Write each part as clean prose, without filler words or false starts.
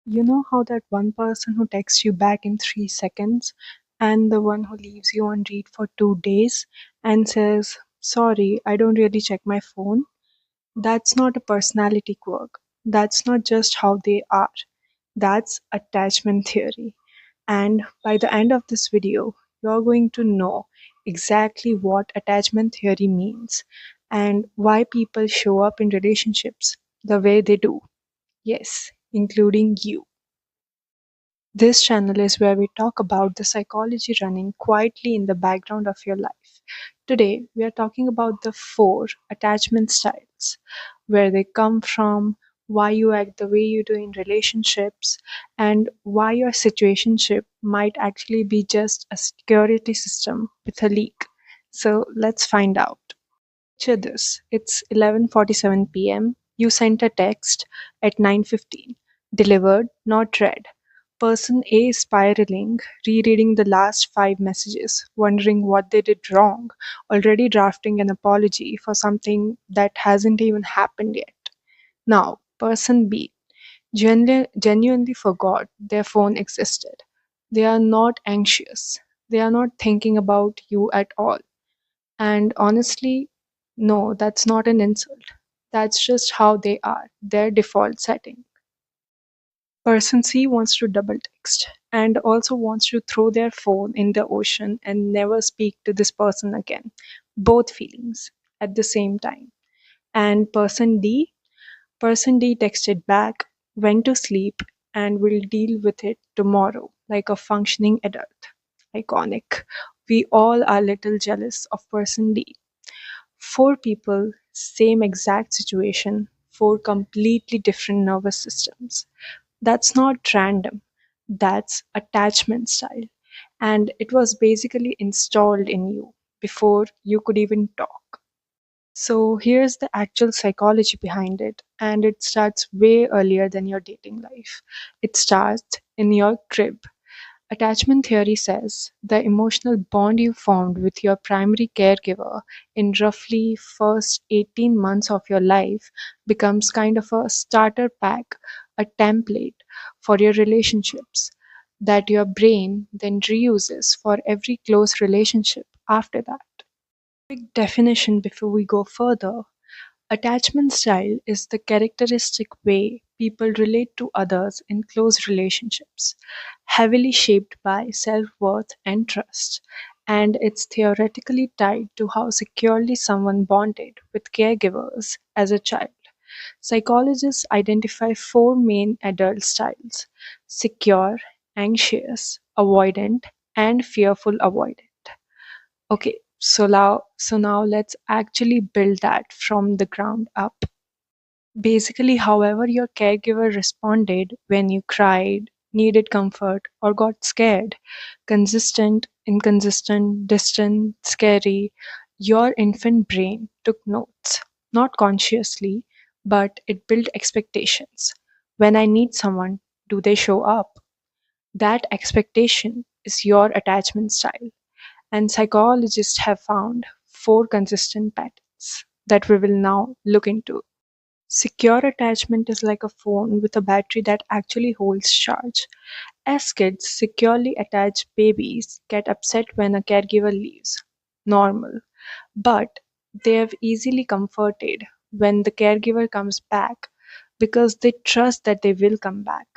You know how that one person who texts you back in 3 seconds and the one who leaves you on read for 2 days and says, "Sorry, I don't really check my phone"? That's not a personality quirk. That's not just how they are. That's attachment theory. And by the end of this video, you're going to know exactly what attachment theory means and why people show up in relationships the way they do. Yes, including you. This channel is where we talk about the psychology running quietly in the background of your life. Today, we are talking about the four attachment styles, where they come from, why you act the way you do in relationships, and why your situationship might actually be just a security system with a leak. So let's find out. Picture this. It's 11:47 p.m. You sent a text at 9:15. Delivered, not read. Person A is spiraling, rereading the last five messages, wondering what they did wrong, already drafting an apology for something that hasn't even happened yet. Now, person B genuinely forgot their phone existed. They are not anxious. They are not thinking about you at all. And honestly, no, that's not an insult. That's just how they are, their default setting. Person C wants to double text and also wants to throw their phone in the ocean and never speak to this person again. Both feelings at the same time. And person D texted back, went to sleep, and will deal with it tomorrow like a functioning adult. Iconic. We all are little jealous of person D. Four people, same exact situation, four completely different nervous systems. That's not random, that's attachment style. And it was basically installed in you before you could even talk. So here's the actual psychology behind it, and it starts way earlier than your dating life. It starts in your crib. Attachment theory says the emotional bond you formed with your primary caregiver in roughly first 18 months of your life becomes kind of a starter pack, a template for your relationships that your brain then reuses for every close relationship after that. Quick definition before we go further. Attachment style is the characteristic way people relate to others in close relationships, heavily shaped by self worth and trust, and it's theoretically tied to how securely someone bonded with caregivers as a child. Psychologists identify four main adult styles: secure, anxious, avoidant, and fearful avoidant. Okay, so now let's actually build that from the ground up. Basically, however your caregiver responded when you cried, needed comfort, or got scared, consistent, inconsistent, distant, scary, your infant brain took notes, not consciously, but it built expectations. When I need someone, do they show up? That expectation is your attachment style. And psychologists have found four consistent patterns that we will now look into. Secure attachment is like a phone with a battery that actually holds charge. As kids, securely attached babies get upset when a caregiver leaves. Normal. But they are easily comforted when the caregiver comes back because they trust that they will come back.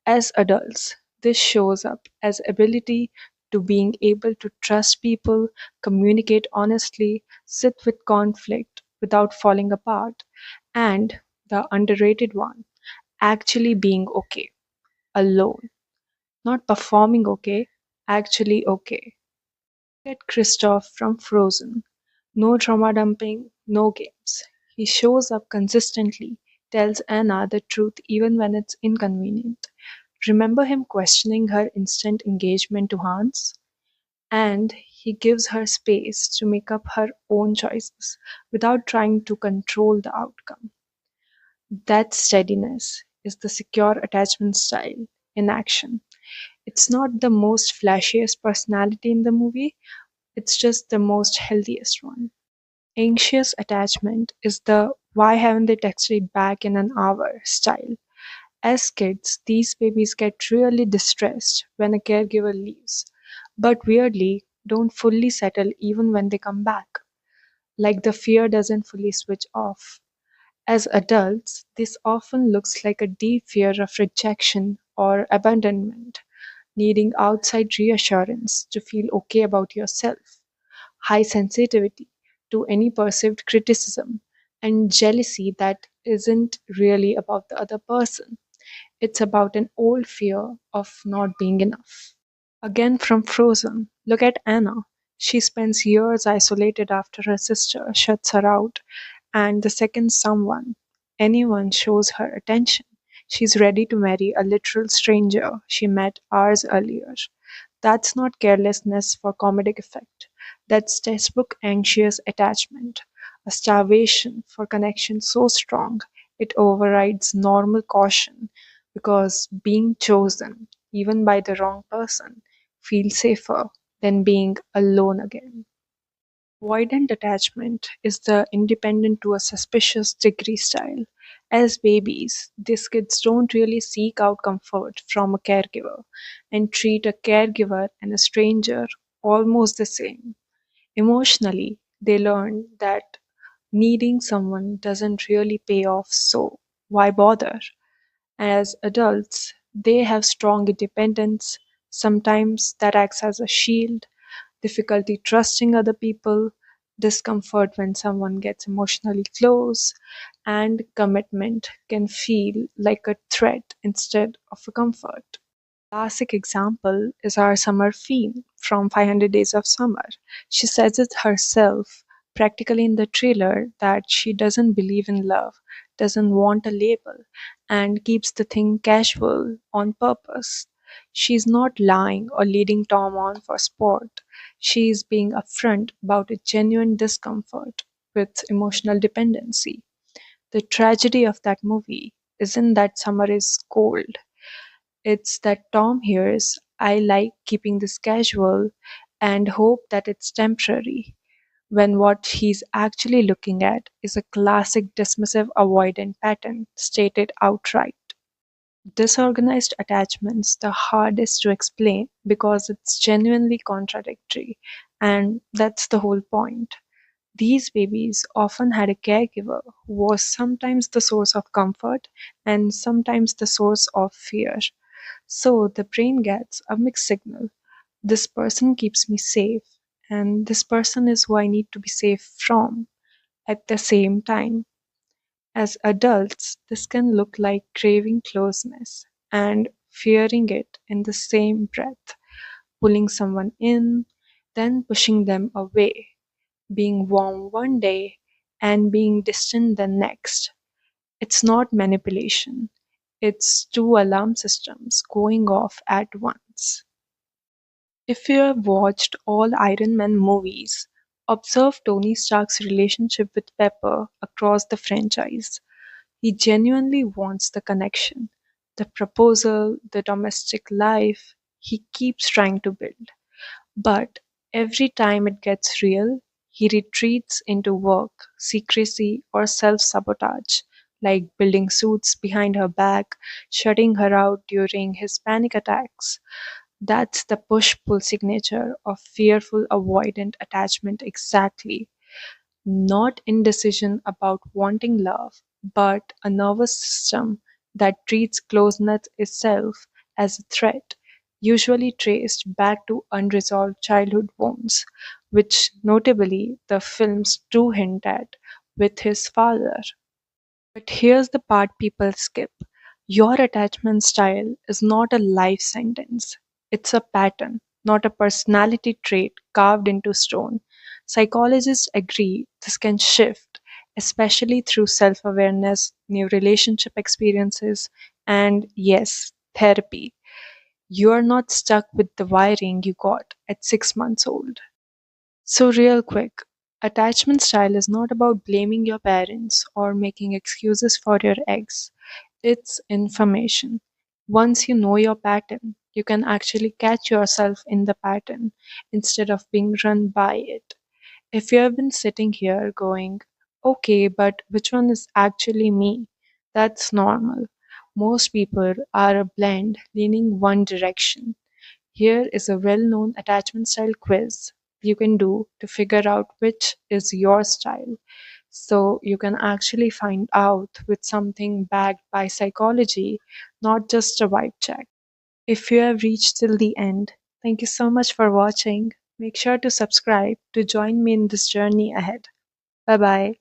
As adults, this shows up as ability to being able to trust people, communicate honestly, sit with conflict without falling apart, and the underrated one, actually being okay, alone, not performing okay, actually okay. Get Kristoff from Frozen. No trauma dumping, no games. He shows up consistently, tells Anna the truth even when it's inconvenient. Remember him questioning her instant engagement to Hans? And he gives her space to make up her own choices without trying to control the outcome. That steadiness is the secure attachment style in action. It's not the most flashiest personality in the movie, it's just the most healthiest one. Anxious attachment is the "why haven't they texted back in an hour" style. As kids, these babies get really distressed when a caregiver leaves, but weirdly don't fully settle even when they come back. Like the fear doesn't fully switch off. As adults, this often looks like a deep fear of rejection or abandonment, needing outside reassurance to feel okay about yourself, high sensitivity to any perceived criticism, and jealousy that isn't really about the other person. It's about an old fear of not being enough. Again from Frozen, look at Anna. She spends years isolated after her sister shuts her out, and the second anyone shows her attention, she's ready to marry a literal stranger she met hours earlier. That's not carelessness for comedic effect. That's textbook anxious attachment, a starvation for connection so strong it overrides normal caution because being chosen, even by the wrong person, feels safer than being alone again. Avoidant attachment is the independent to a suspicious degree style. As babies, these kids don't really seek out comfort from a caregiver and treat a caregiver and a stranger almost the same. Emotionally, they learn that needing someone doesn't really pay off, so why bother? As adults, they have strong independence, sometimes that acts as a shield, difficulty trusting other people, discomfort when someone gets emotionally close, and commitment can feel like a threat instead of a comfort. Classic example is our summer theme from 500 Days of Summer. She says it herself practically in the trailer that she doesn't believe in love, doesn't want a label, and keeps the thing casual on purpose. She's not lying or leading Tom on for sport. She's being upfront about a genuine discomfort with emotional dependency. The tragedy of that movie isn't that summer is cold, it's that Tom hears, I like keeping this casual and hope that it's temporary, when what he's actually looking at is a classic dismissive avoidant pattern stated outright. Disorganized attachments the hardest to explain because it's genuinely contradictory, and that's the whole point. These babies often had a caregiver who was sometimes the source of comfort and sometimes the source of fear. So the brain gets a mixed signal. This person keeps me safe, and this person is who I need to be safe from at the same time. As adults, this can look like craving closeness and fearing it in the same breath, pulling someone in, then pushing them away, being warm one day and being distant the next. It's not manipulation, it's two alarm systems going off at once. If you have watched all Iron Man movies, observe Tony Stark's relationship with Pepper across the franchise. He genuinely wants the connection, the proposal, the domestic life he keeps trying to build. But every time it gets real, he retreats into work, secrecy, or self sabotage, like building suits behind her back, shutting her out during his panic attacks. That's the push pull signature of fearful avoidant attachment exactly. Not indecision about wanting love, but a nervous system that treats closeness itself as a threat, usually traced back to unresolved childhood wounds, which notably the films do hint at with his father. But here's the part people skip. Your attachment style is not a life sentence. It's a pattern, not a personality trait carved into stone. Psychologists agree this can shift, especially through self awareness, new relationship experiences, and yes, therapy. You are not stuck with the wiring you got at 6 months old. So, real quick, attachment style is not about blaming your parents or making excuses for your ex. It's information. Once you know your pattern, you can actually catch yourself in the pattern instead of being run by it. If you have been sitting here going, okay, but which one is actually me? That's normal. Most people are a blend leaning one direction. Here is a well known attachment style quiz you can do to figure out which is your style. So you can actually find out with something backed by psychology, not just a vibe check. If you have reached till the end, thank you so much for watching. Make sure to subscribe to join me in this journey ahead. Bye bye.